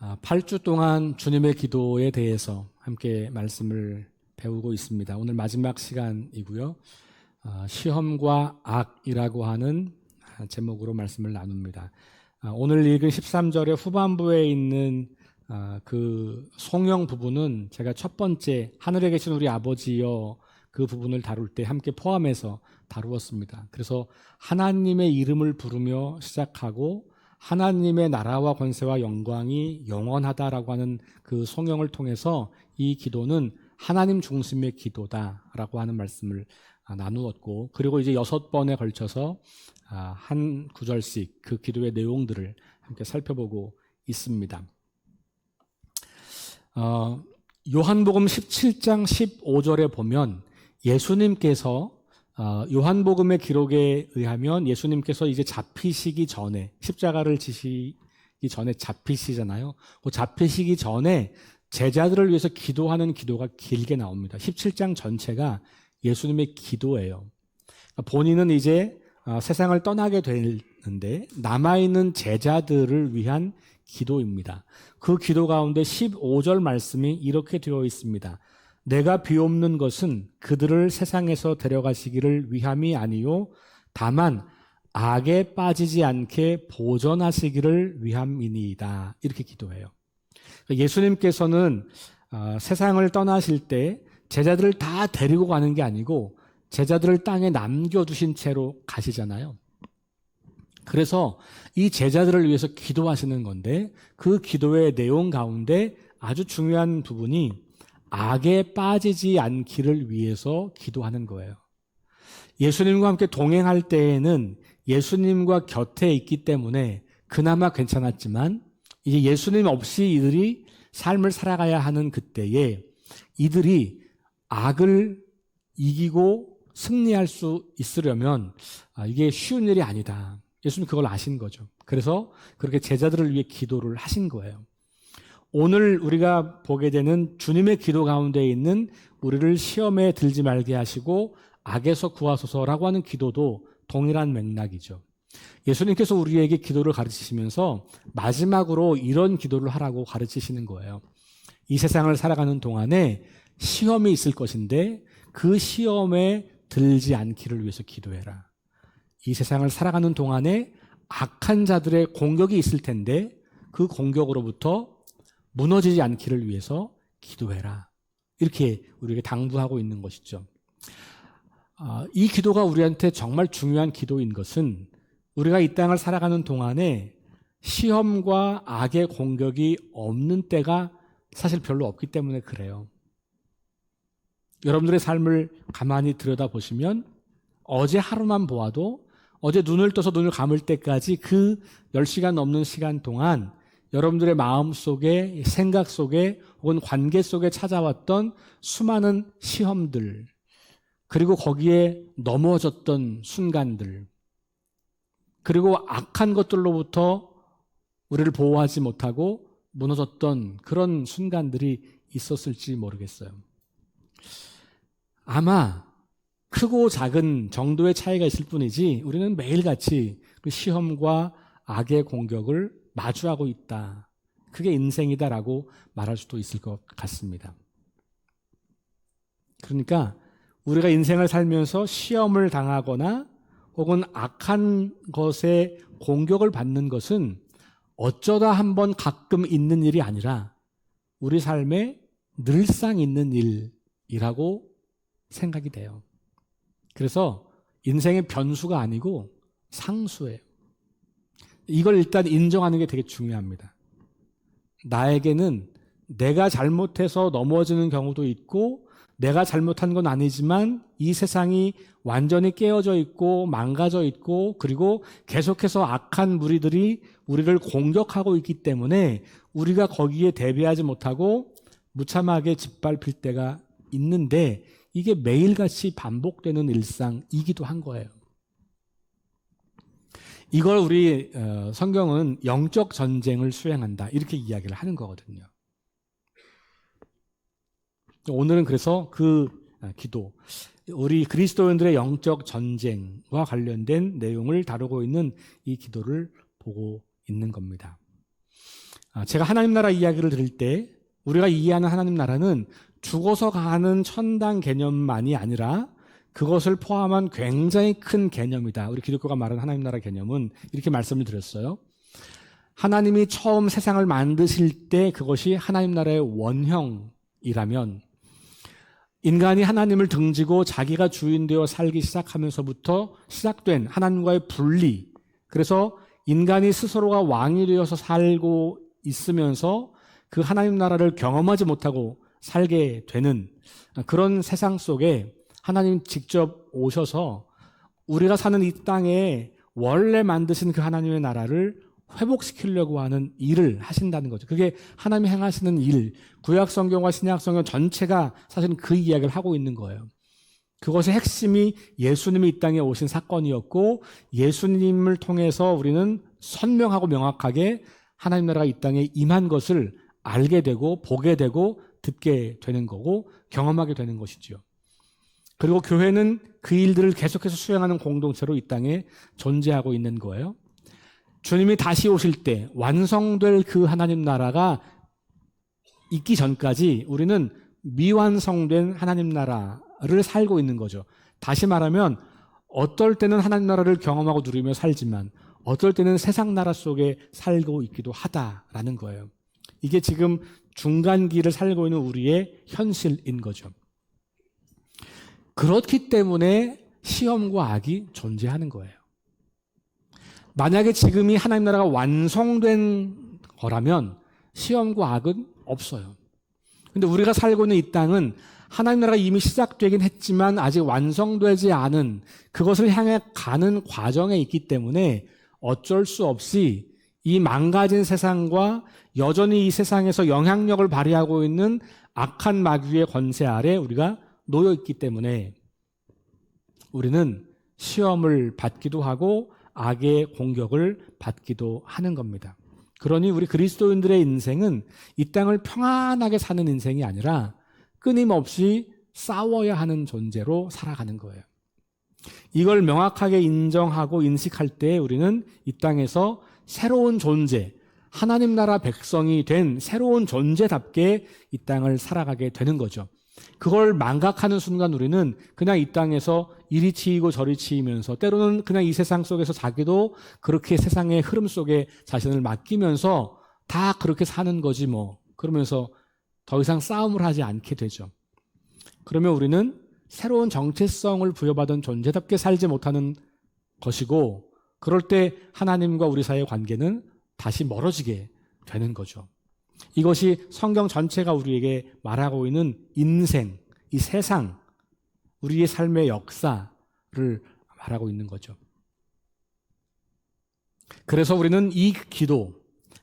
8주 동안 주님의 기도에 대해서 함께 말씀을 배우고 있습니다. 오늘 마지막 시간이고요. 시험과 악이라고 하는 제목으로 말씀을 나눕니다. 오늘 읽은 13절의 후반부에 있는 그 송영 부분은 제가 첫 번째 하늘에 계신 우리 아버지여 그 부분을 다룰 때 함께 포함해서 다루었습니다. 그래서 하나님의 이름을 부르며 시작하고 하나님의 나라와 권세와 영광이 영원하다라고 하는 그 송영을 통해서 이 기도는 하나님 중심의 기도다라고 하는 말씀을 나누었고, 그리고 이제 6번에 걸쳐서 한 구절씩 그 기도의 내용들을 함께 살펴보고 있습니다. 요한복음 17장 15절에 보면 예수님께서 요한복음의 기록에 의하면 예수님께서 이제 잡히시기 전에, 십자가를 지시기 전에 잡히시잖아요. 그 잡히시기 전에 제자들을 위해서 기도하는 기도가 길게 나옵니다. 17장 전체가 예수님의 기도예요. 본인은 이제 세상을 떠나게 되는데 남아있는 제자들을 위한 기도입니다. 그 기도 가운데 15절 말씀이 이렇게 되어 있습니다. 내가 비옵는 것은 그들을 세상에서 데려가시기를 위함이 아니요 다만 악에 빠지지 않게 보전하시기를 위함이니이다. 이렇게 기도해요. 예수님께서는 세상을 떠나실 때 제자들을 다 데리고 가는 게 아니고 제자들을 땅에 남겨두신 채로 가시잖아요. 그래서 이 제자들을 위해서 기도하시는 건데 그 기도의 내용 가운데 아주 중요한 부분이 악에 빠지지 않기를 위해서 기도하는 거예요. 예수님과 함께 동행할 때에는 예수님과 곁에 있기 때문에 그나마 괜찮았지만 이제 예수님 없이 이들이 삶을 살아가야 하는 그때에 이들이 악을 이기고 승리할 수 있으려면 이게 쉬운 일이 아니다. 예수님 그걸 아신 거죠. 그래서 그렇게 제자들을 위해 기도를 하신 거예요. 오늘 우리가 보게 되는 주님의 기도 가운데 있는 우리를 시험에 들지 말게 하시고 악에서 구하소서라고 하는 기도도 동일한 맥락이죠. 예수님께서 우리에게 기도를 가르치시면서 마지막으로 이런 기도를 하라고 가르치시는 거예요. 이 세상을 살아가는 동안에 시험이 있을 것인데 그 시험에 들지 않기를 위해서 기도해라. 이 세상을 살아가는 동안에 악한 자들의 공격이 있을 텐데 그 공격으로부터 무너지지 않기를 위해서 기도해라. 이렇게 우리에게 당부하고 있는 것이죠. 이 기도가 우리한테 정말 중요한 기도인 것은 우리가 이 땅을 살아가는 동안에 시험과 악의 공격이 없는 때가 사실 별로 없기 때문에 그래요. 여러분들의 삶을 가만히 들여다보시면 어제 하루만 보아도 어제 눈을 떠서 눈을 감을 때까지 그 10시간 넘는 시간 동안 여러분들의 마음 속에, 생각 속에 혹은 관계 속에 찾아왔던 수많은 시험들, 그리고 거기에 넘어졌던 순간들, 그리고 악한 것들로부터 우리를 보호하지 못하고 무너졌던 그런 순간들이 있었을지 모르겠어요. 아마 크고 작은 정도의 차이가 있을 뿐이지 우리는 매일같이 그 시험과 악의 공격을 마주하고 있다. 그게 인생이다라고 말할 수도 있을 것 같습니다. 그러니까 우리가 인생을 살면서 시험을 당하거나 혹은 악한 것에 공격을 받는 것은 어쩌다 한번 가끔 있는 일이 아니라 우리 삶에 늘상 있는 일이라고 생각이 돼요. 그래서 인생의 변수가 아니고 상수예요. 이걸 일단 인정하는 게 되게 중요합니다. 나에게는 내가 잘못해서 넘어지는 경우도 있고 내가 잘못한 건 아니지만 이 세상이 완전히 깨어져 있고 망가져 있고 그리고 계속해서 악한 무리들이 우리를 공격하고 있기 때문에 우리가 거기에 대비하지 못하고 무참하게 짓밟힐 때가 있는데 이게 매일같이 반복되는 일상이기도 한 거예요. 이걸 우리 성경은 영적 전쟁을 수행한다 이렇게 이야기를 하는 거거든요. 오늘은 그래서 그 기도, 우리 그리스도인들의 영적 전쟁과 관련된 내용을 다루고 있는 이 기도를 보고 있는 겁니다. 제가 하나님 나라 이야기를 들을 때 우리가 이해하는 하나님 나라는 죽어서 가는 천당 개념만이 아니라 그것을 포함한 굉장히 큰 개념이다. 우리 기독교가 말하는 하나님 나라 개념은 이렇게 말씀을 드렸어요. 하나님이 처음 세상을 만드실 때 그것이 하나님 나라의 원형이라면 인간이 하나님을 등지고 자기가 주인 되어 살기 시작하면서부터 시작된 하나님과의 분리, 그래서 인간이 스스로가 왕이 되어서 살고 있으면서 그 하나님 나라를 경험하지 못하고 살게 되는 그런 세상 속에 하나님 직접 오셔서 우리가 사는 이 땅에 원래 만드신 그 하나님의 나라를 회복시키려고 하는 일을 하신다는 거죠. 그게 하나님이 행하시는 일, 구약 성경과 신약 성경 전체가 사실은 그 이야기를 하고 있는 거예요. 그것의 핵심이 예수님이 이 땅에 오신 사건이었고 예수님을 통해서 우리는 선명하고 명확하게 하나님 나라가 이 땅에 임한 것을 알게 되고 보게 되고 듣게 되는 거고 경험하게 되는 것이죠. 그리고 교회는 그 일들을 계속해서 수행하는 공동체로 이 땅에 존재하고 있는 거예요. 주님이 다시 오실 때 완성될 그 하나님 나라가 있기 전까지 우리는 미완성된 하나님 나라를 살고 있는 거죠. 다시 말하면 어떨 때는 하나님 나라를 경험하고 누리며 살지만 어떨 때는 세상 나라 속에 살고 있기도 하다라는 거예요. 이게 지금 중간기를 살고 있는 우리의 현실인 거죠. 그렇기 때문에 시험과 악이 존재하는 거예요. 만약에 지금이 하나님 나라가 완성된 거라면 시험과 악은 없어요. 근데 우리가 살고 있는 이 땅은 하나님 나라가 이미 시작되긴 했지만 아직 완성되지 않은 그것을 향해 가는 과정에 있기 때문에 어쩔 수 없이 이 망가진 세상과 여전히 이 세상에서 영향력을 발휘하고 있는 악한 마귀의 권세 아래 우리가 놓여 있기 때문에 우리는 시험을 받기도 하고 악의 공격을 받기도 하는 겁니다. 그러니 우리 그리스도인들의 인생은 이 땅을 평안하게 사는 인생이 아니라 끊임없이 싸워야 하는 존재로 살아가는 거예요. 이걸 명확하게 인정하고 인식할 때 우리는 이 땅에서 새로운 존재, 하나님 나라 백성이 된 새로운 존재답게 이 땅을 살아가게 되는 거죠. 그걸 망각하는 순간 우리는 그냥 이 땅에서 이리 치이고 저리 치이면서 때로는 그냥 이 세상 속에서 자기도 그렇게 세상의 흐름 속에 자신을 맡기면서 다 그렇게 사는 거지 뭐 그러면서 더 이상 싸움을 하지 않게 되죠. 그러면 우리는 새로운 정체성을 부여받은 존재답게 살지 못하는 것이고 그럴 때 하나님과 우리 사이의 관계는 다시 멀어지게 되는 거죠. 이것이 성경 전체가 우리에게 말하고 있는 인생, 이 세상, 우리의 삶의 역사를 말하고 있는 거죠. 그래서 우리는 이 기도,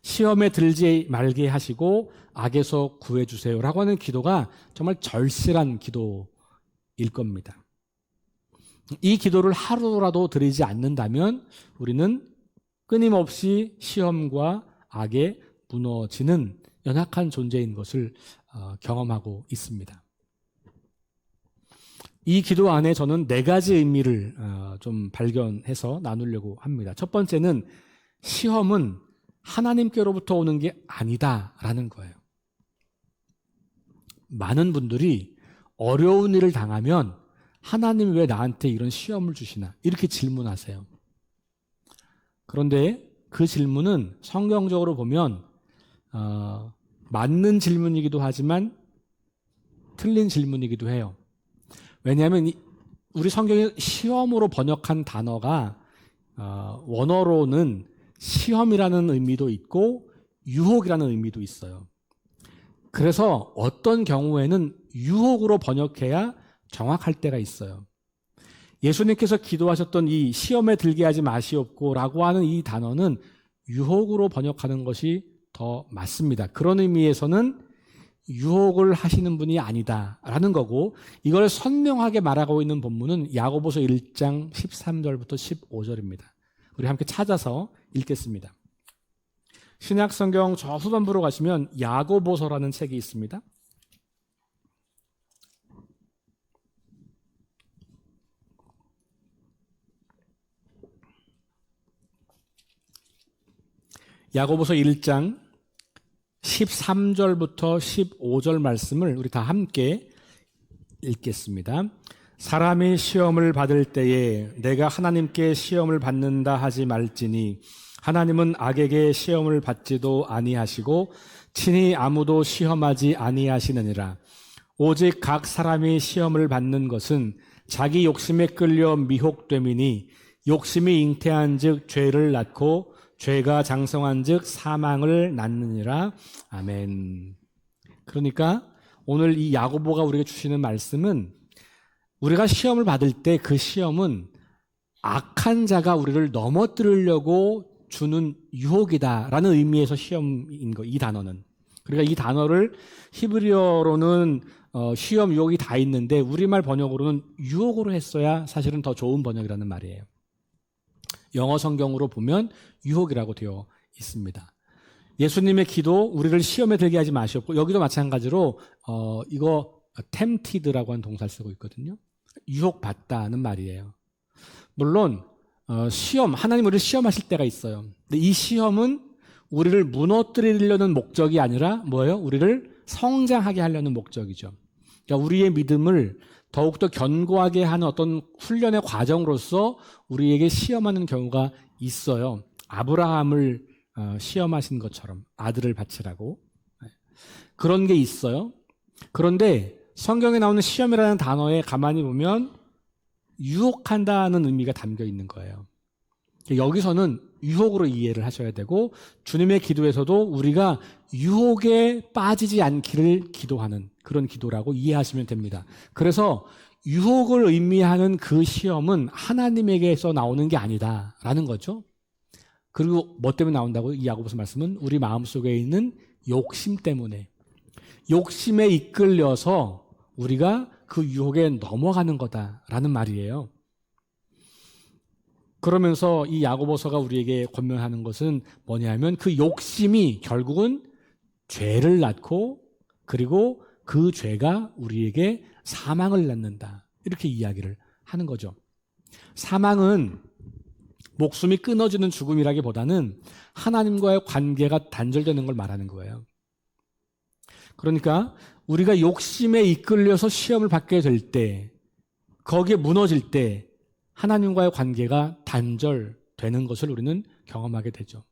시험에 들지 말게 하시고 악에서 구해주세요라고 하는 기도가 정말 절실한 기도일 겁니다. 이 기도를 하루라도 드리지 않는다면 우리는 끊임없이 시험과 악에 무너지는 연약한 존재인 것을 경험하고 있습니다. 이 기도 안에 저는 4가지 의미를 좀 발견해서 나누려고 합니다. 첫 번째는 시험은 하나님께로부터 오는 게 아니다라는 거예요. 많은 분들이 어려운 일을 당하면 하나님 왜 나한테 이런 시험을 주시나 이렇게 질문하세요. 그런데 그 질문은 성경적으로 보면 맞는 질문이기도 하지만 틀린 질문이기도 해요. 왜냐하면 우리 성경이 시험으로 번역한 단어가 원어로는 시험이라는 의미도 있고 유혹이라는 의미도 있어요. 그래서 어떤 경우에는 유혹으로 번역해야 정확할 때가 있어요. 예수님께서 기도하셨던 이 시험에 들게 하지 마시옵고라고 하는 이 단어는 유혹으로 번역하는 것이 더 맞습니다. 그런 의미에서는 유혹을 하시는 분이 아니다라는 거고 이걸 선명하게 말하고 있는 본문은 야고보서 1장 13절부터 15절입니다. 우리 함께 찾아서 읽겠습니다. 신약성경 저 후반부로 가시면 야고보서라는 책이 있습니다. 야고보서 1장 13절부터 15절 말씀을 우리 다 함께 읽겠습니다. 사람이 시험을 받을 때에 내가 하나님께 시험을 받는다 하지 말지니 하나님은 악에게 시험을 받지도 아니하시고 친히 아무도 시험하지 아니하시느니라. 오직 각 사람이 시험을 받는 것은 자기 욕심에 끌려 미혹됨이니 욕심이 잉태한즉 죄를 낳고 죄가 장성한즉 사망을 낳느니라. 아멘. 그러니까 오늘 이 야고보가 우리에게 주시는 말씀은 우리가 시험을 받을 때 그 시험은 악한 자가 우리를 넘어뜨리려고 주는 유혹이다라는 의미에서 시험인 거, 이 단어는. 그러니까 이 단어를 히브리어로는 시험, 유혹이 다 있는데 우리말 번역으로는 유혹으로 했어야 사실은 더 좋은 번역이라는 말이에요. 영어 성경으로 보면 유혹이라고 되어 있습니다. 예수님의 기도 우리를 시험에 들게 하지 마시옵고, 여기도 마찬가지로 이거 tempted라고 하는 동사를 쓰고 있거든요. 유혹받다는 말이에요. 물론 시험, 하나님 우리를 시험하실 때가 있어요. 근데 이 시험은 우리를 무너뜨리려는 목적이 아니라 뭐예요? 우리를 성장하게 하려는 목적이죠. 그러니까 우리의 믿음을 더욱더 견고하게 하는 어떤 훈련의 과정으로서 우리에게 시험하는 경우가 있어요. 아브라함을 시험하신 것처럼 아들을 바치라고. 그런 게 있어요. 그런데 성경에 나오는 시험이라는 단어에 가만히 보면 유혹한다는 의미가 담겨 있는 거예요. 여기서는 유혹으로 이해를 하셔야 되고, 주님의 기도에서도 우리가 유혹에 빠지지 않기를 기도하는 그런 기도라고 이해하시면 됩니다. 그래서 유혹을 의미하는 그 시험은 하나님에게서 나오는 게 아니다라는 거죠. 그리고 뭐 때문에 나온다고? 이 야고보서 말씀은 우리 마음속에 있는 욕심 때문에, 욕심에 이끌려서 우리가 그 유혹에 넘어가는 거다라는 말이에요. 그러면서 이 야고보서가 우리에게 권면하는 것은 뭐냐면 그 욕심이 결국은 죄를 낳고, 그리고 그 죄가 우리에게 사망을 낳는다, 이렇게 이야기를 하는 거죠. 사망은 목숨이 끊어지는 죽음이라기보다는 하나님과의 관계가 단절되는 걸 말하는 거예요. 그러니까 우리가 욕심에 이끌려서 시험을 받게 될 때, 거기에 무너질 때 하나님과의 관계가 단절되는 것을 우리는 경험하게 되죠.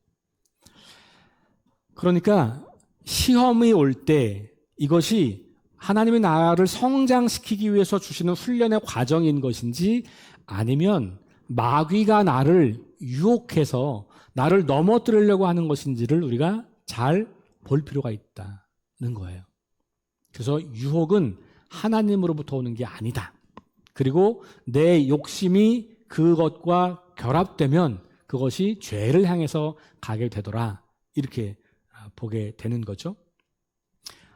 그러니까 시험이 올 때 이것이 하나님의 나라를 성장시키기 위해서 주시는 훈련의 과정인 것인지, 아니면 마귀가 나를 유혹해서 나를 넘어뜨리려고 하는 것인지를 우리가 잘 볼 필요가 있다는 거예요. 그래서 유혹은 하나님으로부터 오는 게 아니다. 그리고 내 욕심이 그것과 결합되면 그것이 죄를 향해서 가게 되더라, 이렇게 보게 되는 거죠.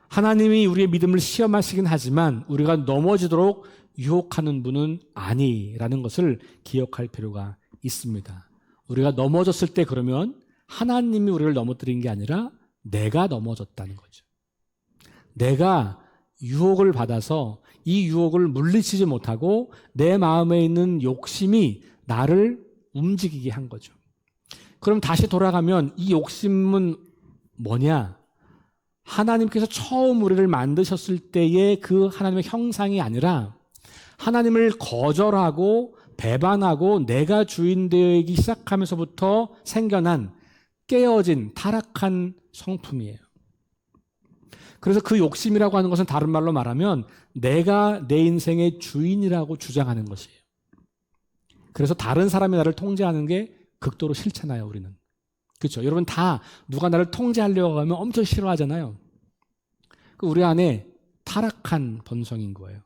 하나님이 우리의 믿음을 시험하시긴 하지만 우리가 넘어지도록 유혹하는 분은 아니라는 것을 기억할 필요가 있습니다. 우리가 넘어졌을 때 그러면 하나님이 우리를 넘어뜨린 게 아니라 내가 넘어졌다는 거죠. 내가 유혹을 받아서 이 유혹을 물리치지 못하고 내 마음에 있는 욕심이 나를 움직이게 한 거죠. 그럼 다시 돌아가면 이 욕심은 뭐냐? 하나님께서 처음 우리를 만드셨을 때의 그 하나님의 형상이 아니라 하나님을 거절하고 배반하고 내가 주인 되기 시작하면서부터 생겨난 깨어진 타락한 성품이에요. 그래서 그 욕심이라고 하는 것은 다른 말로 말하면 내가 내 인생의 주인이라고 주장하는 것이에요. 그래서 다른 사람이 나를 통제하는 게 극도로 싫잖아요, 우리는. 그렇죠? 여러분 다 누가 나를 통제하려고 하면 엄청 싫어하잖아요. 우리 안에 타락한 본성인 거예요.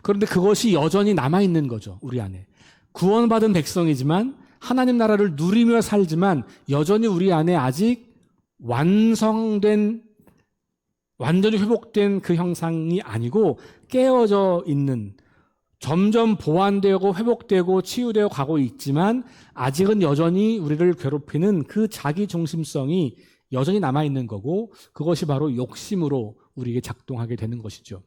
그런데 그것이 여전히 남아있는 거죠, 우리 안에. 구원받은 백성이지만 하나님 나라를 누리며 살지만 여전히 우리 안에 아직 완성된, 완전히 회복된 그 형상이 아니고 깨어져 있는, 점점 보완되고 회복되고 치유되어 가고 있지만 아직은 여전히 우리를 괴롭히는 그 자기 중심성이 여전히 남아있는 거고, 그것이 바로 욕심으로 우리에게 작동하게 되는 것이죠.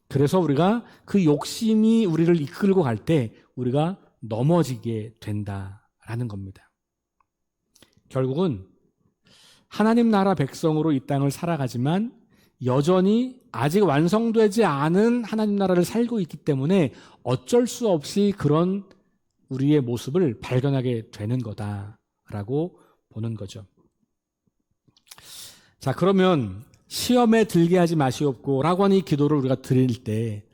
그래서 우리가 그 욕심이 우리를 이끌고 갈 때 우리가 넘어지게 된다라는 겁니다. 결국은 하나님 나라 백성으로 이 땅을 살아가지만 여전히 아직 완성되지 않은 하나님 나라를 살고 있기 때문에 어쩔 수 없이 그런 우리의 모습을 발견하게 되는 거다라고 보는 거죠. 자, 그러면 시험에 들게 하지 마시옵고 라고 하는 이 기도를 우리가 드릴 때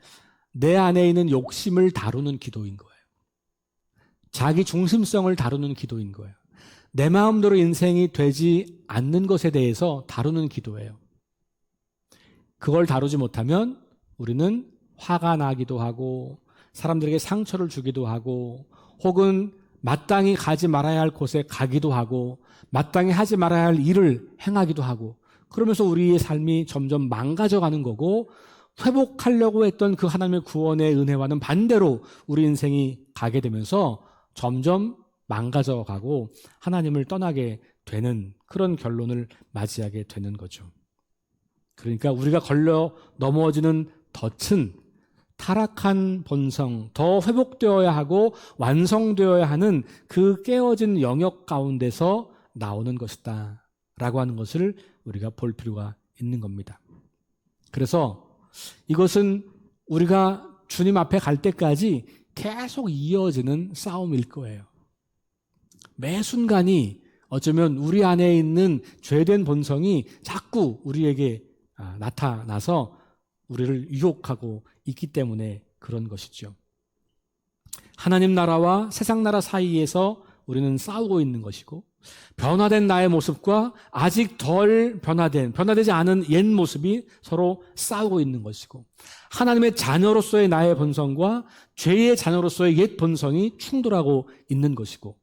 내 안에 있는 욕심을 다루는 기도인 거예요. 자기 중심성을 다루는 기도인 거예요. 내 마음대로 인생이 되지 않는 것에 대해서 다루는 기도예요. 그걸 다루지 못하면 우리는 화가 나기도 하고 사람들에게 상처를 주기도 하고 혹은 마땅히 가지 말아야 할 곳에 가기도 하고 마땅히 하지 말아야 할 일을 행하기도 하고 그러면서 우리의 삶이 점점 망가져가는 거고 회복하려고 했던 그 하나님의 구원의 은혜와는 반대로 우리 인생이 가게 되면서 점점 망가져가고 하나님을 떠나게 되는 그런 결론을 맞이하게 되는 거죠. 그러니까 우리가 걸려 넘어지는 덫은 타락한 본성, 더 회복되어야 하고 완성되어야 하는 그 깨어진 영역 가운데서 나오는 것이다 라고 하는 것을 우리가 볼 필요가 있는 겁니다. 그래서 이것은 우리가 주님 앞에 갈 때까지 계속 이어지는 싸움일 거예요. 매 순간이 어쩌면 우리 안에 있는 죄된 본성이 자꾸 우리에게 나타나서 우리를 유혹하고 있기 때문에 그런 것이죠. 하나님 나라와 세상 나라 사이에서 우리는 싸우고 있는 것이고 변화된 나의 모습과 아직 덜 변화되지 않은 옛 모습이 서로 싸우고 있는 것이고 하나님의 자녀로서의 나의 본성과 죄의 자녀로서의 옛 본성이 충돌하고 있는 것이고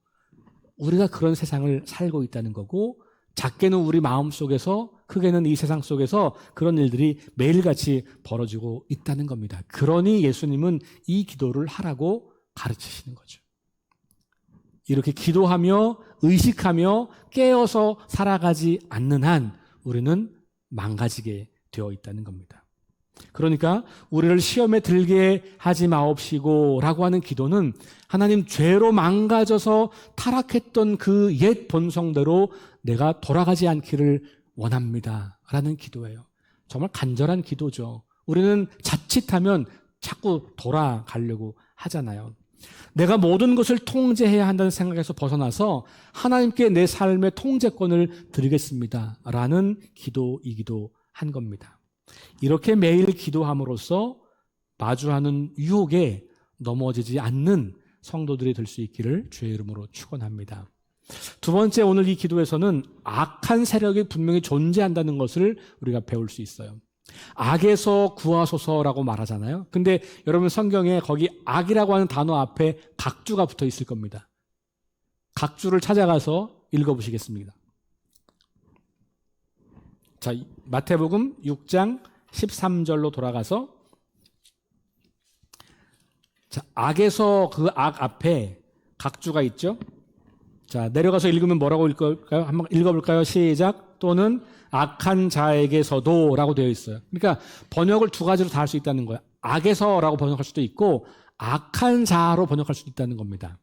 우리가 그런 세상을 살고 있다는 거고 작게는 우리 마음속에서 크게는 이 세상 속에서 그런 일들이 매일같이 벌어지고 있다는 겁니다. 그러니 예수님은 이 기도를 하라고 가르치시는 거죠. 이렇게 기도하며 의식하며 깨어서 살아가지 않는 한 우리는 망가지게 되어 있다는 겁니다. 그러니까 우리를 시험에 들게 하지 마옵시고 라고 하는 기도는 하나님 죄로 망가져서 타락했던 그 옛 본성대로 내가 돌아가지 않기를 원합니다 라는 기도예요. 정말 간절한 기도죠. 우리는 자칫하면 자꾸 돌아가려고 하잖아요. 내가 모든 것을 통제해야 한다는 생각에서 벗어나서 하나님께 내 삶의 통제권을 드리겠습니다 라는 기도이기도 한 겁니다. 이렇게 매일 기도함으로써 마주하는 유혹에 넘어지지 않는 성도들이 될 수 있기를 주의 이름으로 축원합니다. 두 번째, 오늘 이 기도에서는 악한 세력이 분명히 존재한다는 것을 우리가 배울 수 있어요. 악에서 구하소서라고 말하잖아요. 근데 여러분 성경에 거기 악이라고 하는 단어 앞에 각주가 붙어 있을 겁니다. 각주를 찾아가서 읽어보시겠습니다. 자, 마태복음 6장 13절로 돌아가서 자, 악에서 그 악 앞에 각주가 있죠. 자, 내려가서 읽으면 뭐라고 읽을까요? 한번 읽어볼까요? 시작. 또는 악한 자에게서도 라고 되어 있어요. 그러니까 번역을 두 가지로 다 할 수 있다는 거예요. 악에서라고 번역할 수도 있고 악한 자로 번역할 수도 있다는 겁니다.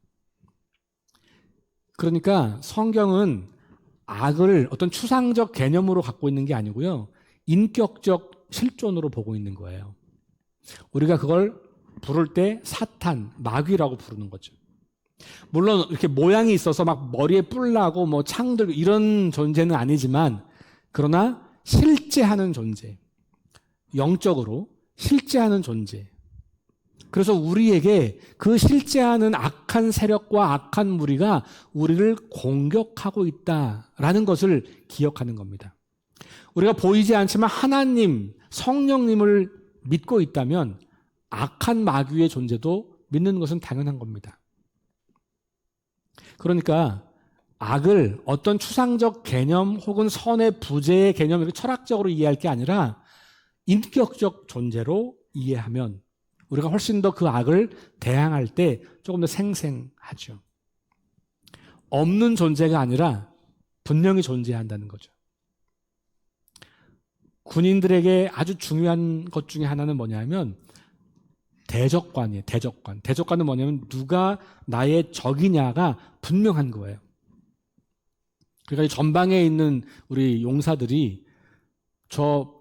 그러니까 성경은 악을 어떤 추상적 개념으로 갖고 있는 게 아니고요. 인격적 실존으로 보고 있는 거예요. 우리가 그걸 부를 때 사탄, 마귀라고 부르는 거죠. 물론 이렇게 모양이 있어서 막 머리에 뿔 나고 뭐 창 들고 이런 존재는 아니지만 그러나 실제하는 존재, 영적으로 실제하는 존재. 그래서 우리에게 그 실제하는 악한 세력과 악한 무리가 우리를 공격하고 있다라는 것을 기억하는 겁니다. 우리가 보이지 않지만 하나님, 성령님을 믿고 있다면 악한 마귀의 존재도 믿는 것은 당연한 겁니다. 그러니까 악을 어떤 추상적 개념 혹은 선의 부재의 개념 이렇게 철학적으로 이해할 게 아니라 인격적 존재로 이해하면 우리가 훨씬 더 그 악을 대항할 때 조금 더 생생하죠. 없는 존재가 아니라 분명히 존재한다는 거죠. 군인들에게 아주 중요한 것 중에 하나는 뭐냐면 대적관이에요. 대적관. 대적관은 뭐냐면 누가 나의 적이냐가 분명한 거예요. 그러니까 이 전방에 있는 우리 용사들이 저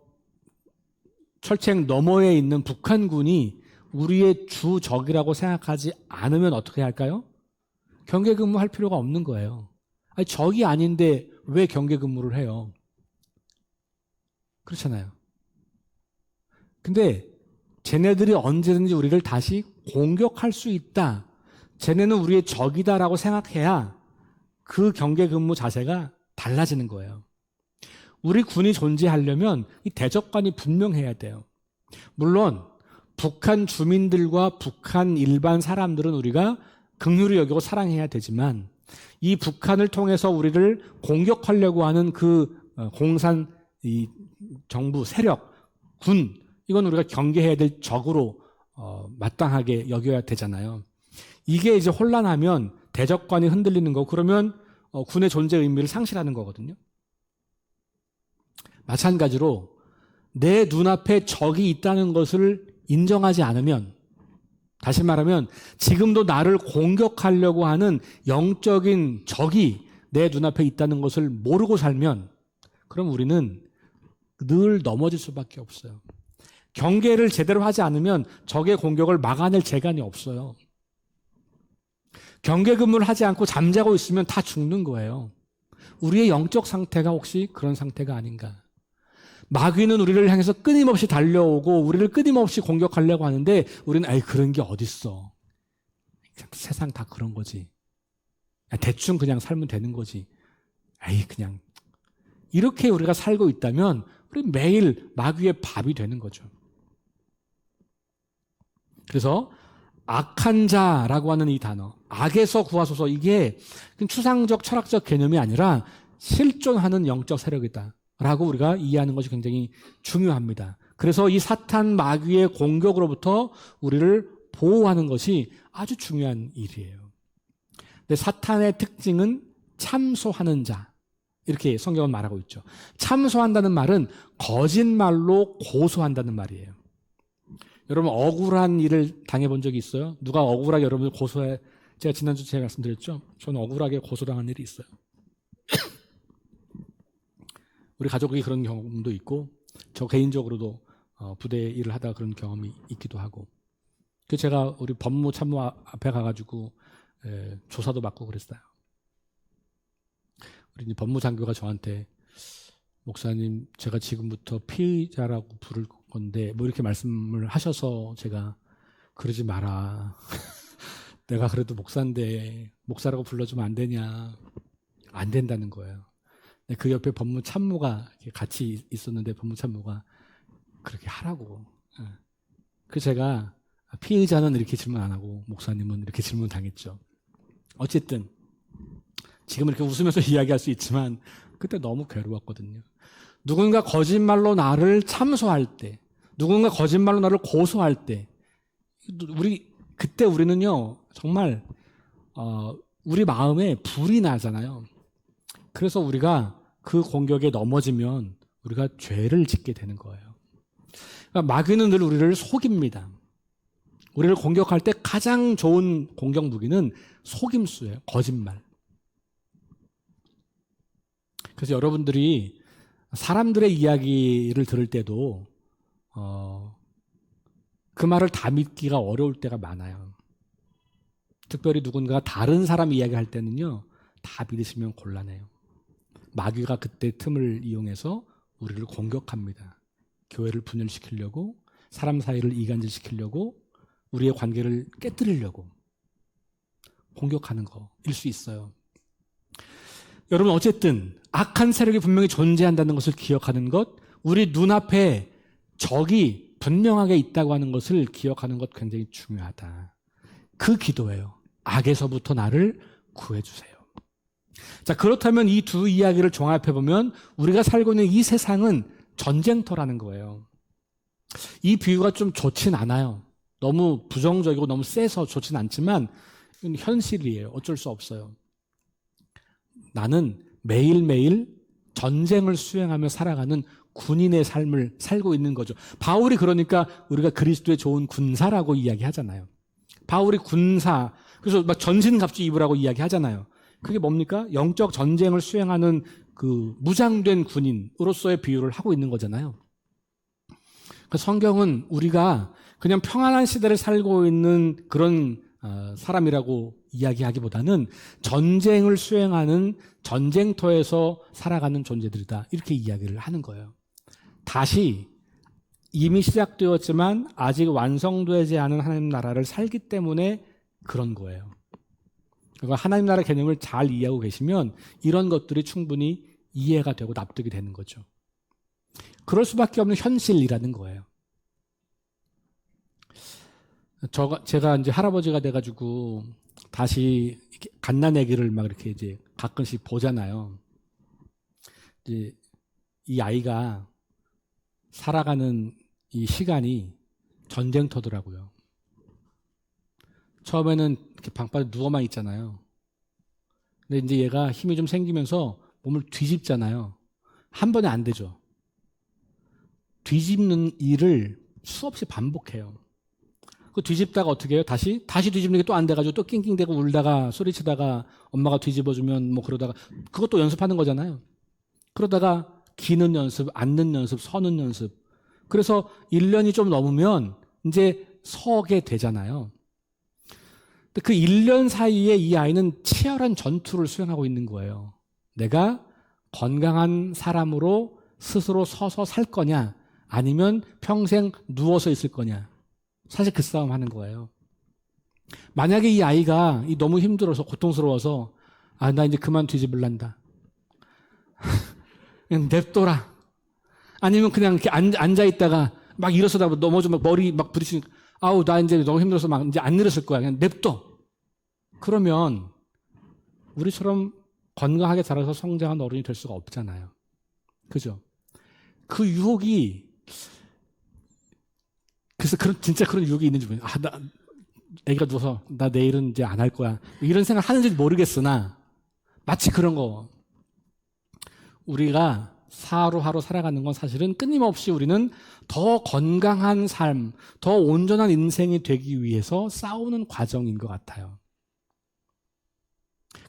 철책 너머에 있는 북한군이 우리의 주 적이라고 생각하지 않으면 어떻게 할까요? 경계 근무할 필요가 없는 거예요. 아니, 적이 아닌데 왜 경계 근무를 해요? 그렇잖아요. 근데 쟤네들이 언제든지 우리를 다시 공격할 수 있다. 쟤네는 우리의 적이다라고 생각해야 그 경계 근무 자세가 달라지는 거예요. 우리 군이 존재하려면 이 대적관이 분명해야 돼요. 물론 북한 주민들과 북한 일반 사람들은 우리가 긍휼히 여기고 사랑해야 되지만 이 북한을 통해서 우리를 공격하려고 하는 그 공산 이 정부 세력, 군, 이건 우리가 경계해야 될 적으로 마땅하게 여겨야 되잖아요. 이게 이제 혼란하면 대적관이 흔들리는 거고 그러면 군의 존재 의미를 상실하는 거거든요. 마찬가지로 내 눈앞에 적이 있다는 것을 인정하지 않으면, 다시 말하면 지금도 나를 공격하려고 하는 영적인 적이 내 눈앞에 있다는 것을 모르고 살면 그럼 우리는 늘 넘어질 수밖에 없어요. 경계를 제대로 하지 않으면 적의 공격을 막아낼 재간이 없어요. 경계 근무를 하지 않고 잠자고 있으면 다 죽는 거예요. 우리의 영적 상태가 혹시 그런 상태가 아닌가? 마귀는 우리를 향해서 끊임없이 달려오고 우리를 끊임없이 공격하려고 하는데 우리는 아이 그런 게 어딨어. 세상 다 그런 거지. 대충 그냥 살면 되는 거지. 아이 그냥. 이렇게 우리가 살고 있다면 우리 매일 마귀의 밥이 되는 거죠. 그래서 악한 자라고 하는 이 단어, 악에서 구하소서, 이게 추상적 철학적 개념이 아니라 실존하는 영적 세력이다 라고 우리가 이해하는 것이 굉장히 중요합니다. 그래서 이 사탄 마귀의 공격으로부터 우리를 보호하는 것이 아주 중요한 일이에요. 근데 사탄의 특징은 참소하는 자, 이렇게 성경은 말하고 있죠. 참소한다는 말은 거짓말로 고소한다는 말이에요. 여러분 억울한 일을 당해본 적이 있어요? 누가 억울하게 여러분을 고소해? 제가 지난주 제가 말씀드렸죠? 저는 억울하게 고소당한 일이 있어요. 우리 가족이 그런 경험도 있고 저 개인적으로도 부대 일을 하다가 그런 경험이 있기도 하고, 그래서 제가 우리 법무참모 앞에 가가지고 조사도 받고 그랬어요. 우리 법무장교가 저한테 목사님 제가 지금부터 피의자라고 부를 건데 뭐 이렇게 말씀을 하셔서 제가 그러지 마라. 내가 그래도 목사인데 목사라고 불러주면 안 되냐. 안 된다는 거예요. 그 옆에 법무참모가 같이 있었는데 법무참모가 그렇게 하라고. 그래서 제가 피의자는 이렇게 질문 안 하고 목사님은 이렇게 질문 당했죠. 어쨌든 지금 이렇게 웃으면서 이야기할 수 있지만 그때 너무 괴로웠거든요. 누군가 거짓말로 나를 참소할 때, 누군가 거짓말로 나를 고소할 때, 그때 우리는요 정말 우리 마음에 불이 나잖아요. 그래서 우리가 그 공격에 넘어지면 우리가 죄를 짓게 되는 거예요. 그러니까 마귀는 늘 우리를 속입니다. 우리를 공격할 때 가장 좋은 공격 무기는 속임수예요. 거짓말. 그래서 여러분들이 사람들의 이야기를 들을 때도 그 말을 다 믿기가 어려울 때가 많아요. 특별히 누군가 다른 사람 이야기할 때는요 다 믿으시면 곤란해요. 마귀가 그때 틈을 이용해서 우리를 공격합니다. 교회를 분열시키려고, 사람 사이를 이간질시키려고, 우리의 관계를 깨뜨리려고 공격하는 거일 수 있어요. 여러분 어쨌든 악한 세력이 분명히 존재한다는 것을 기억하는 것, 우리 눈앞에 적이 분명하게 있다고 하는 것을 기억하는 것 굉장히 중요하다. 그 기도예요. 악에서부터 나를 구해주세요. 자, 그렇다면 이 두 이야기를 종합해보면 우리가 살고 있는 이 세상은 전쟁터라는 거예요. 이 비유가 좀 좋진 않아요. 너무 부정적이고 너무 세서 좋진 않지만 이건 현실이에요. 어쩔 수 없어요. 나는 매일매일 전쟁을 수행하며 살아가는 군인의 삶을 살고 있는 거죠. 바울이 그러니까 우리가 그리스도의 좋은 군사라고 이야기하잖아요. 바울이 군사, 그래서 막 전신갑주 입으라고 이야기하잖아요. 그게 뭡니까? 영적 전쟁을 수행하는 그 무장된 군인으로서의 비유를 하고 있는 거잖아요. 그 성경은 우리가 그냥 평안한 시대를 살고 있는 그런 사람이라고 이야기하기보다는 전쟁을 수행하는 전쟁터에서 살아가는 존재들이다. 이렇게 이야기를 하는 거예요. 다시 이미 시작되었지만 아직 완성되지 않은 하나님 나라를 살기 때문에 그런 거예요. 그러니까 하나님 나라 개념을 잘 이해하고 계시면 이런 것들이 충분히 이해가 되고 납득이 되는 거죠. 그럴 수밖에 없는 현실이라는 거예요. 제가 이제 할아버지가 돼가지고 다시 갓난아기를 막 이렇게 이제 가끔씩 보잖아요. 이제 이 아이가 살아가는 이 시간이 전쟁터더라고요. 처음에는 이렇게 방바닥에 누워만 있잖아요. 근데 이제 얘가 힘이 좀 생기면서 몸을 뒤집잖아요. 한 번에 안 되죠. 뒤집는 일을 수없이 반복해요. 그 뒤집다가 어떻게 해요? 다시 뒤집는 게 또 안 돼가지고 또 낑낑대고 울다가 소리치다가 엄마가 뒤집어주면 뭐 그러다가 그것도 연습하는 거잖아요. 그러다가 기는 연습, 앉는 연습, 서는 연습. 그래서 1년이 좀 넘으면 이제 서게 되잖아요. 근데 그 1년 사이에 이 아이는 치열한 전투를 수행하고 있는 거예요. 내가 건강한 사람으로 스스로 서서 살 거냐, 아니면 평생 누워서 있을 거냐. 사실 그 싸움 하는 거예요. 만약에 이 아이가 너무 힘들어서 고통스러워서 나 이제 그만 뒤집을란다. 그냥 냅둬라. 아니면 그냥 이렇게 앉아있다가 막 일어서다 넘어져 막 머리 막 부딪히니까 나 이제 너무 힘들어서 막 이제 안 일어설 거야. 그냥 냅둬. 그러면 우리처럼 건강하게 자라서 성장한 어른이 될 수가 없잖아요. 그죠? 그 유혹이 그래서 진짜 그런 유혹이 있는지 모르겠어요. 애기가 누워서 나 내일은 이제 안 할 거야. 이런 생각 하는지 모르겠으나 마치 그런 거. 우리가 하루하루 살아가는 건 사실은 끊임없이 우리는 더 건강한 삶, 더 온전한 인생이 되기 위해서 싸우는 과정인 것 같아요.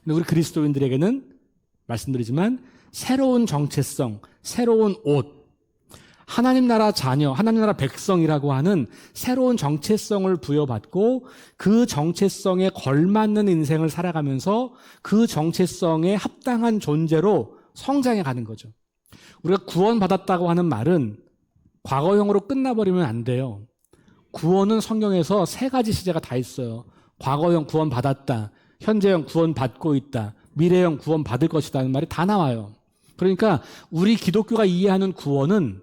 근데 우리 그리스도인들에게는 말씀드리지만 새로운 정체성, 새로운 옷, 하나님 나라 자녀, 하나님 나라 백성이라고 하는 새로운 정체성을 부여받고 그 정체성에 걸맞는 인생을 살아가면서 그 정체성에 합당한 존재로 성장해 가는 거죠. 우리가 구원받았다고 하는 말은 과거형으로 끝나버리면 안 돼요. 구원은 성경에서 3가지 시제가 다 있어요. 과거형 구원받았다, 현재형 구원받고 있다, 미래형 구원받을 것이다 하는 말이 다 나와요. 그러니까 우리 기독교가 이해하는 구원은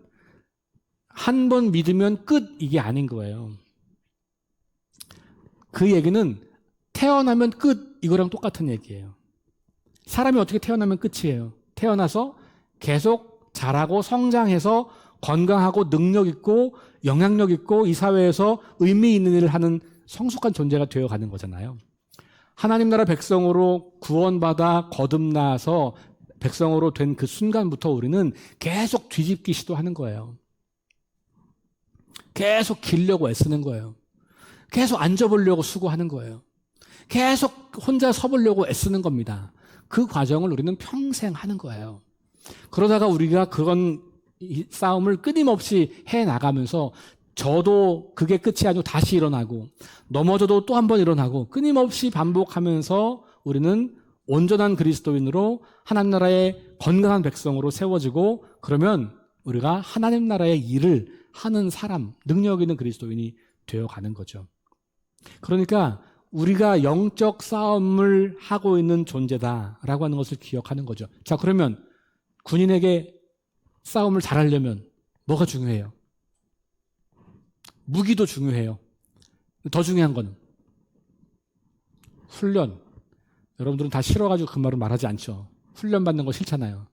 한 번 믿으면 끝, 이게 아닌 거예요. 그 얘기는 태어나면 끝, 이거랑 똑같은 얘기예요. 사람이 어떻게 태어나면 끝이에요? 태어나서 계속 자라고 성장해서 건강하고 능력 있고 영향력 있고 이 사회에서 의미 있는 일을 하는 성숙한 존재가 되어가는 거잖아요. 하나님 나라 백성으로 구원받아 거듭나서 백성으로 된 그 순간부터 우리는 계속 뒤집기 시도하는 거예요. 계속 기려고 애쓰는 거예요. 계속 앉아보려고 수고하는 거예요. 계속 혼자 서보려고 애쓰는 겁니다. 그 과정을 우리는 평생 하는 거예요. 그러다가 우리가 그런 싸움을 끊임없이 해나가면서 저도 그게 끝이 아니고 다시 일어나고 넘어져도 또 한 번 일어나고 끊임없이 반복하면서 우리는 온전한 그리스도인으로 하나님 나라의 건강한 백성으로 세워지고 그러면 우리가 하나님 나라의 일을 하는 사람, 능력 있는 그리스도인이 되어가는 거죠. 그러니까 우리가 영적 싸움을 하고 있는 존재다라고 하는 것을 기억하는 거죠. 자, 그러면 군인에게 싸움을 잘하려면 뭐가 중요해요? 무기도 중요해요. 더 중요한 건 훈련. 여러분들은 다 싫어가지고 그 말을 말하지 않죠. 훈련 받는 거 싫잖아요.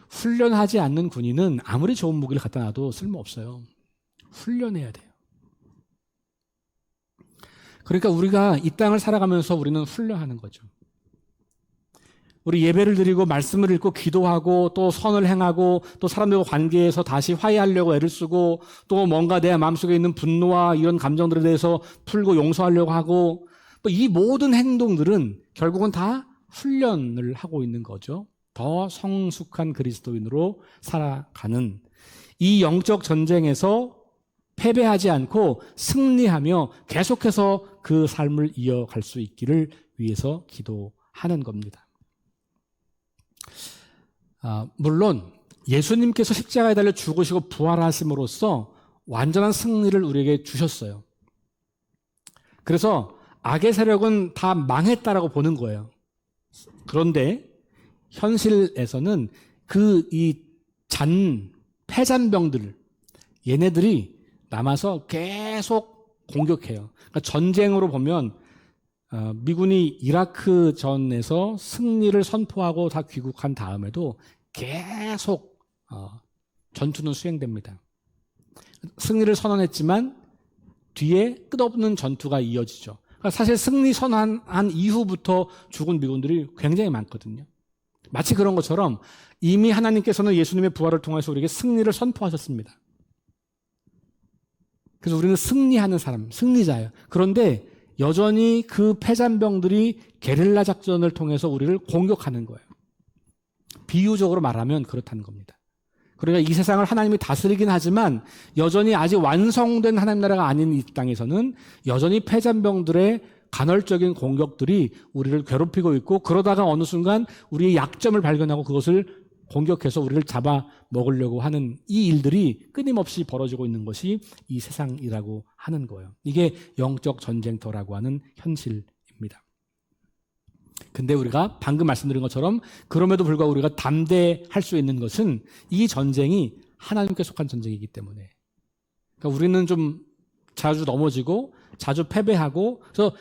훈련하지 않는 군인은 아무리 좋은 무기를 갖다 놔도 쓸모없어요. 훈련해야 돼요. 그러니까 우리가 이 땅을 살아가면서 우리는 훈련하는 거죠. 우리 예배를 드리고 말씀을 읽고 기도하고 또 선을 행하고 또 사람들과 관계에서 다시 화해하려고 애를 쓰고 또 뭔가 내 마음속에 있는 분노와 이런 감정들에 대해서 풀고 용서하려고 하고 이 모든 행동들은 결국은 다 훈련을 하고 있는 거죠. 더 성숙한 그리스도인으로 살아가는 이 영적 전쟁에서 패배하지 않고 승리하며 계속해서 그 삶을 이어갈 수 있기를 위해서 기도하는 겁니다. 물론 예수님께서 십자가에 달려 죽으시고 부활하심으로써 완전한 승리를 우리에게 주셨어요. 그래서 악의 세력은 다 망했다라고 보는 거예요. 그런데 현실에서는 패잔병들, 얘네들이 남아서 계속 공격해요. 그러니까 전쟁으로 보면 미군이 이라크 전에서 승리를 선포하고 다 귀국한 다음에도 계속 전투는 수행됩니다. 승리를 선언했지만 뒤에 끝없는 전투가 이어지죠. 그러니까 사실 승리 선언한 이후부터 죽은 미군들이 굉장히 많거든요. 마치 그런 것처럼 이미 하나님께서는 예수님의 부활을 통해서 우리에게 승리를 선포하셨습니다. 그래서 우리는 승리하는 사람, 승리자예요. 그런데 여전히 그 패잔병들이 게릴라 작전을 통해서 우리를 공격하는 거예요. 비유적으로 말하면 그렇다는 겁니다. 그러니까 이 세상을 하나님이 다스리긴 하지만 여전히 아직 완성된 하나님 나라가 아닌 이 땅에서는 여전히 패잔병들의 간헐적인 공격들이 우리를 괴롭히고 있고, 그러다가 어느 순간 우리의 약점을 발견하고 그것을 공격해서 우리를 잡아먹으려고 하는 이 일들이 끊임없이 벌어지고 있는 것이 이 세상이라고 하는 거예요. 이게 영적 전쟁터라고 하는 현실입니다. 근데 우리가 방금 말씀드린 것처럼 그럼에도 불구하고 우리가 담대할 수 있는 것은 이 전쟁이 하나님께 속한 전쟁이기 때문에. 그러니까 우리는 좀 자주 넘어지고 자주 패배하고, 그래서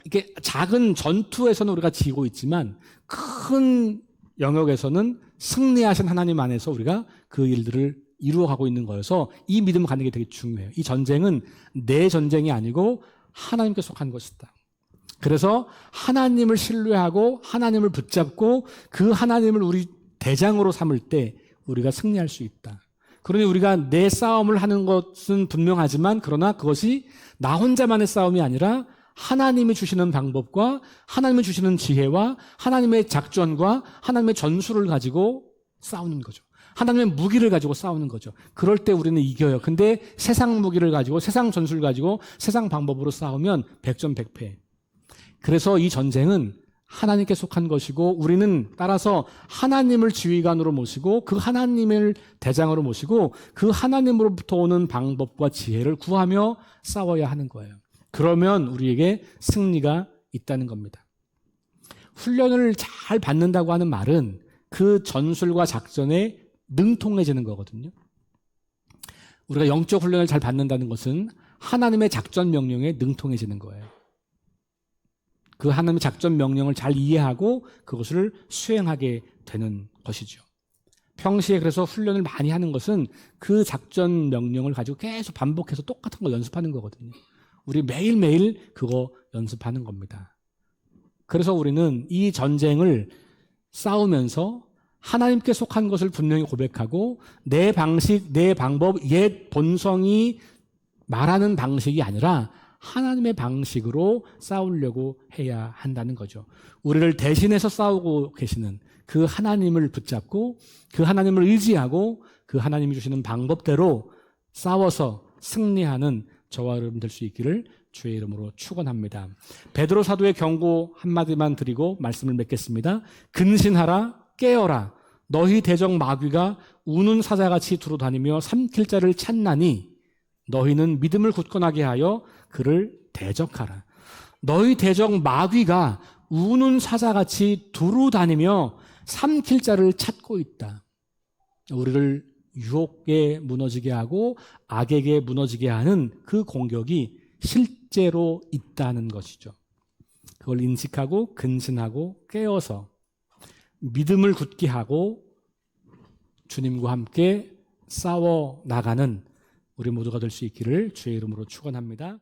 이렇게 작은 전투에서는 우리가 지고 있지만 큰 영역에서는 승리하신 하나님 안에서 우리가 그 일들을 이루어가고 있는 거여서 이 믿음을 갖는 게 되게 중요해요. 이 전쟁은 내 전쟁이 아니고 하나님께 속한 것이다. 그래서 하나님을 신뢰하고 하나님을 붙잡고 그 하나님을 우리 대장으로 삼을 때 우리가 승리할 수 있다. 그러니 우리가 내 싸움을 하는 것은 분명하지만 그러나 그것이 나 혼자만의 싸움이 아니라 하나님이 주시는 방법과 하나님이 주시는 지혜와 하나님의 작전과 하나님의 전술을 가지고 싸우는 거죠. 하나님의 무기를 가지고 싸우는 거죠. 그럴 때 우리는 이겨요. 근데 세상 무기를 가지고 세상 전술 가지고 세상 방법으로 싸우면 백전백패. 그래서 이 전쟁은 하나님께 속한 것이고 우리는 따라서 하나님을 지휘관으로 모시고 그 하나님을 대장으로 모시고 그 하나님으로부터 오는 방법과 지혜를 구하며 싸워야 하는 거예요. 그러면 우리에게 승리가 있다는 겁니다. 훈련을 잘 받는다고 하는 말은 그 전술과 작전에 능통해지는 거거든요. 우리가 영적 훈련을 잘 받는다는 것은 하나님의 작전 명령에 능통해지는 거예요. 그 하나님의 작전 명령을 잘 이해하고 그것을 수행하게 되는 것이죠. 평시에 그래서 훈련을 많이 하는 것은 그 작전 명령을 가지고 계속 반복해서 똑같은 걸 연습하는 거거든요. 우리 매일매일 그거 연습하는 겁니다. 그래서 우리는 이 전쟁을 싸우면서 하나님께 속한 것을 분명히 고백하고 내 방식, 내 방법, 옛 본성이 말하는 방식이 아니라 하나님의 방식으로 싸우려고 해야 한다는 거죠. 우리를 대신해서 싸우고 계시는 그 하나님을 붙잡고 그 하나님을 의지하고 그 하나님이 주시는 방법대로 싸워서 승리하는 저와 여러분 될 수 있기를 주의 이름으로 축원합니다. 베드로 사도의 경고 한마디만 드리고 말씀을 맺겠습니다. 근신하라, 깨어라. 너희 대적 마귀가 우는 사자같이 두루다니며 삼킬 자를 찾나니 너희는 믿음을 굳건하게 하여 그를 대적하라. 너희 대적 마귀가 우는 사자같이 두루다니며 삼킬 자를 찾고 있다. 우리를 유혹에 무너지게 하고 악에게 무너지게 하는 그 공격이 실제로 있다는 것이죠. 그걸 인식하고 근신하고 깨어서 믿음을 굳게 하고 주님과 함께 싸워 나가는 우리 모두가 될 수 있기를 주의 이름으로 축원합니다.